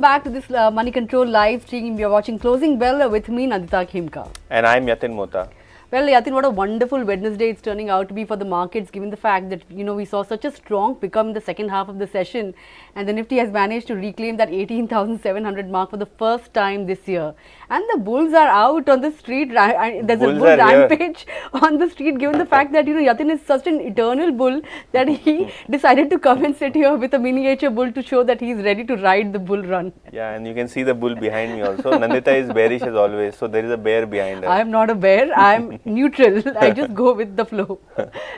back to this Moneycontrol live stream. We are watching Closing Bell with me, Nandita Khemka. And I'm Yatin Mota. Well, Yatin, what a wonderful Wednesday it's turning out to be for the markets, given the fact that, we saw such a strong pickup in the second half of the session, and the Nifty has managed to reclaim that 18,700 mark for the first time this year. And the bulls are out on the street. There's a bull rampage on the street, given the fact that, Yatin is such an eternal bull that he decided to come and sit here with a miniature bull to show that he's ready to ride the bull run. Yeah, and you can see the bull behind me also. Nandita is bearish as always, so there is a bear behind her. I am not a bear. I am neutral. I just go with the flow.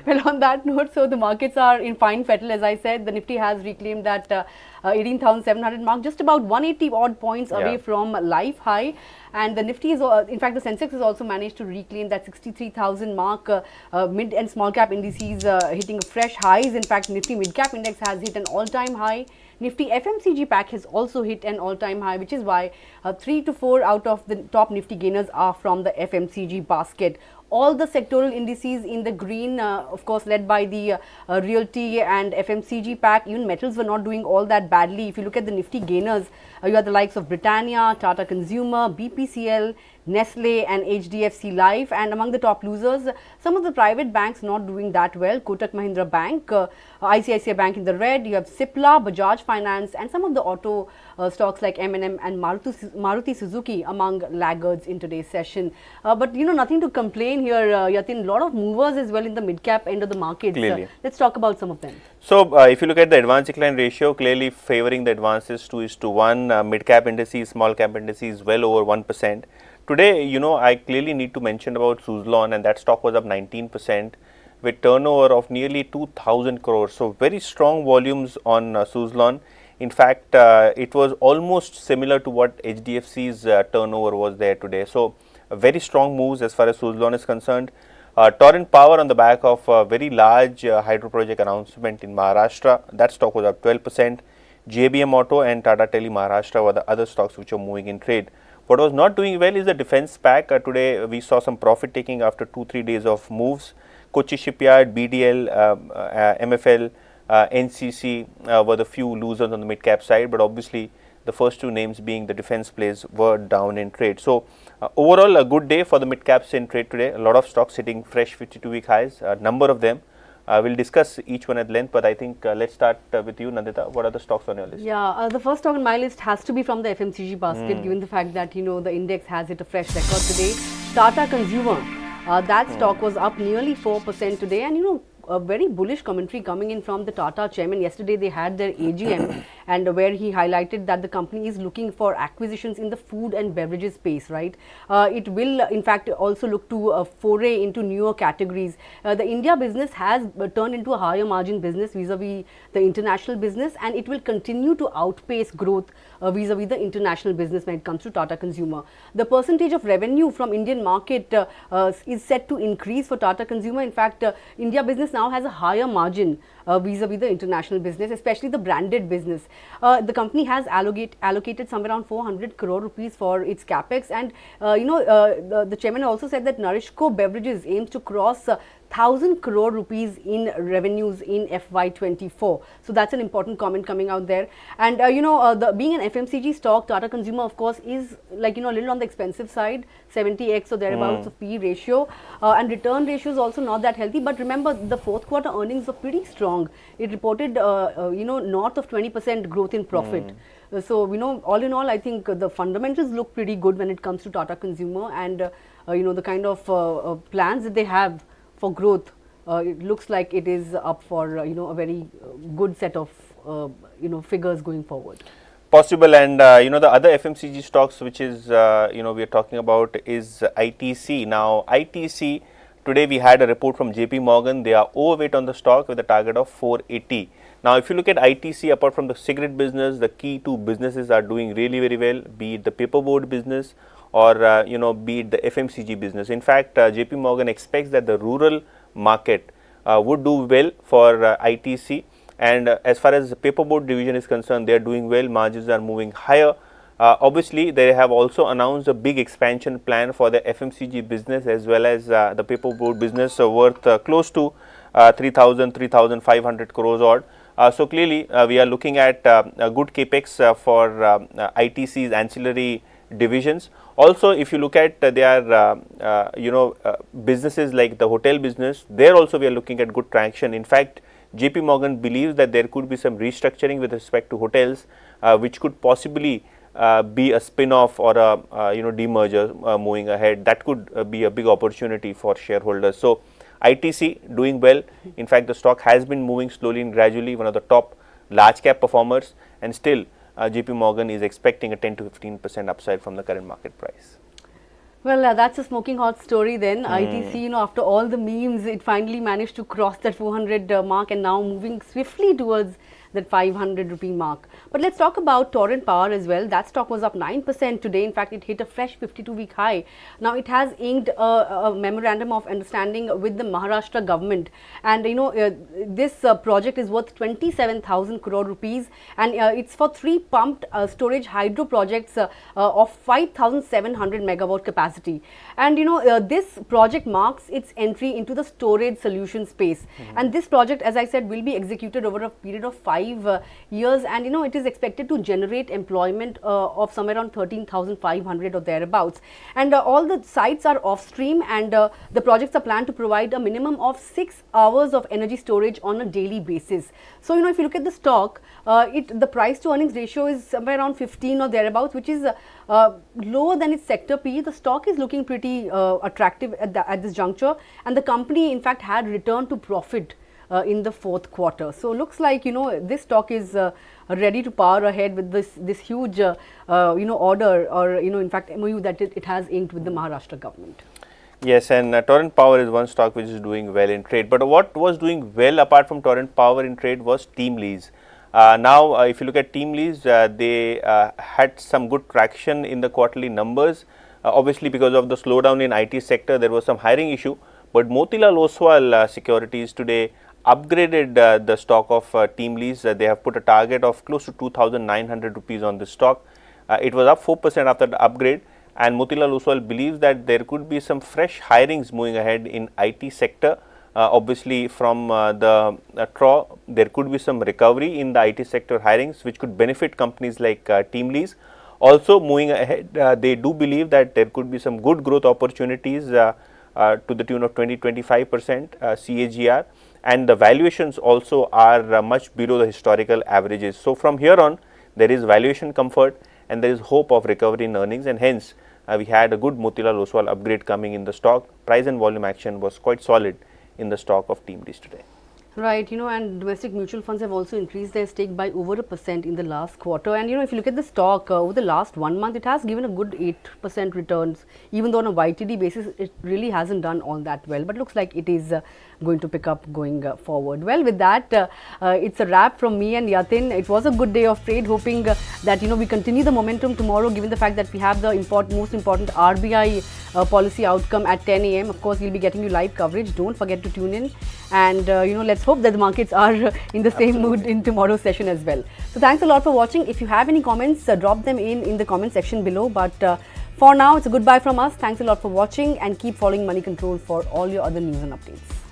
Well, on that note, so the markets are in fine fettle. As I said, the Nifty has reclaimed that 18,700 mark, just about 180 odd points away from life high. And the Nifty is, in fact, the Sensex has also managed to reclaim that 63,000 mark. Mid and small cap indices hitting fresh highs. In fact, Nifty Midcap index has hit an all-time high. Nifty FMCG pack has also hit an all-time high, which is why 3 to 4 out of the top Nifty gainers are from the FMCG basket. All the sectoral indices in the green, of course, led by the realty and FMCG pack. Even metals were not doing all that badly. If you look at the Nifty gainers, you have the likes of Britannia, Tata Consumer, BPCL, Nestle and HDFC Life. And among the top losers, some of the private banks not doing that well. Kotak Mahindra Bank, ICICI Bank in the red. You have Cipla, Bajaj Finance and some of the auto stocks like M&M and Maruti Suzuki among laggards in today's session. But nothing to complain here, Yatin. A lot of movers as well in the mid-cap end of the market. Let's talk about some of them. So, if you look at the advance decline ratio, clearly favoring the advances 2:1. Mid-cap indices, small-cap indices well over 1%. Today, I clearly need to mention about Suzlon, and that stock was up 19% with turnover of nearly 2,000 crores. So, very strong volumes on Suzlon. In fact, it was almost similar to what HDFC's turnover was there today. So, very strong moves as far as Suzlon is concerned. Torrent Power on the back of a very large hydro project announcement in Maharashtra, that stock was up 12%. JBM Auto and Tata Tele Maharashtra were the other stocks which are moving in trade. What was not doing well is the defense pack. Today we saw some profit taking after 2-3 days of moves. Kochi Shipyard, BDL, MFL, NCC were the few losers on the mid-cap side, but obviously the first two names being the defense plays were down in trade. So, overall a good day for the mid-caps in trade today. A lot of stocks hitting fresh 52-week highs, a number of them. We'll discuss each one at length, but I think let's start with you, Nandita. What are the stocks on your list? Yeah, the first stock on my list has to be from the FMCG basket, given the fact that, the index has hit a fresh record today. Tata Consumer, that stock was up nearly 4% today, and a very bullish commentary coming in from the Tata chairman. Yesterday they had their AGM and where he highlighted that the company is looking for acquisitions in the food and beverages space, right? It will in fact also look to foray into newer categories. The India business has turned into a higher margin business vis-a-vis the international business, and it will continue to outpace growth vis-a-vis the international business when it comes to Tata Consumer. The percentage of revenue from Indian market is set to increase for Tata Consumer. In fact, India business now has a higher margin vis-a-vis the international business, especially the branded business. The company has allocated somewhere around 400 crore rupees for its capex, and the chairman also said that Nourishco Beverages aims to cross 1,000 crore rupees in revenues in FY24. So that's an important comment coming out there. And being an FMCG stock, Tata Consumer of course is a little on the expensive side, 70x or thereabouts of PE ratio, and return ratio is also not that healthy. But remember, the fourth quarter earnings were pretty strong. It reported north of 20% growth in profit. So all in all, I think the fundamentals look pretty good when it comes to Tata Consumer, and the kind of plans that they have for growth, it looks like it is up for a very good set of figures going forward. Possible. And the other FMCG stocks which is we are talking about is ITC. Now ITC, today we had a report from JP Morgan. They are overweight on the stock with a target of 480. Now if you look at ITC, apart from the cigarette business, the key two businesses are doing really very well, be it the paperboard business or be it the FMCG business. In fact, JP Morgan expects that the rural market would do well for ITC, and as far as the paperboard division is concerned, they are doing well. Margins are moving higher. Obviously, they have also announced a big expansion plan for the FMCG business as well as the paperboard business, worth close to 3,500 crores odd. So clearly, we are looking at a good capex for ITC's ancillary divisions. Also, if you look at their businesses like the hotel business, there also we are looking at good traction. In fact, JP Morgan believes that there could be some restructuring with respect to hotels, which could possibly be a spin-off or a demerger moving ahead. That could be a big opportunity for shareholders. So ITC doing well. In fact, the stock has been moving slowly and gradually, one of the top large cap performers, and still JP Morgan is expecting a 10 to 15% upside from the current market price. Well, that's a smoking hot story then. ITC, after all the memes, it finally managed to cross that 400 mark and now moving swiftly towards that 500 rupee mark. But let's talk about Torrent Power as well. That stock was up 9% today. In fact, it hit a fresh 52-week high. Now, it has inked a memorandum of understanding with the Maharashtra government. And, this project is worth 27,000 crore rupees. And it's for 3 pumped storage hydro projects of 5,700 megawatt capacity. And, this project marks its entry into the storage solution space. And this project, as I said, will be executed over a period of 5 years, and it is expected to generate employment of somewhere around 13,500 or thereabouts. And all the sites are off stream, and the projects are planned to provide a minimum of 6 hours of energy storage on a daily basis. So if you look at the stock, the price to earnings ratio is somewhere around 15 or thereabouts, which is lower than its sector PE. The stock is looking pretty attractive at this juncture, and the company in fact had returned to profit in the 4th quarter. So looks like this stock is ready to power ahead with this huge order, or in fact MOU that it has inked with the Maharashtra government. Yes, and Torrent Power is one stock which is doing well in trade. But what was doing well apart from Torrent Power in trade was TeamLease. Now, if you look at TeamLease, they had some good traction in the quarterly numbers. Obviously, because of the slowdown in IT sector, there was some hiring issue. But Motilal Oswal Securities today upgraded the stock of TeamLease. They have put a target of close to 2,900 rupees on the stock. It was up 4% after the upgrade, and Motilal Oswal believes that there could be some fresh hirings moving ahead in IT sector. Obviously, from the TRAW, there could be some recovery in the IT sector hirings, which could benefit companies like TeamLease. Also, moving ahead, they do believe that there could be some good growth opportunities to the tune of 20-25% CAGR. And the valuations also are much below the historical averages. So from here on, there is valuation comfort and there is hope of recovery in earnings, and hence we had a good Motilal Oswal upgrade coming in the stock. Price and volume action was quite solid in the stock of TeamLease today. Right, and domestic mutual funds have also increased their stake by over 1% in the last quarter. And if you look at the stock over the last 1 month, it has given a good 8% returns, even though on a YTD basis, it really hasn't done all that well. But looks like it is going to pick up going forward. Well, with that, it's a wrap from me and Yatin. It was a good day of trade, hoping that we continue the momentum tomorrow, given the fact that we have the most important RBI policy outcome at 10 a.m. Of course, we'll be getting you live coverage. Don't forget to tune in, and let's hope that the markets are in the same mood in tomorrow's session as well. So thanks a lot for watching. If you have any comments, drop them in the comment section below. But for now, it's a goodbye from us. Thanks a lot for watching, and keep following Moneycontrol for all your other news and updates.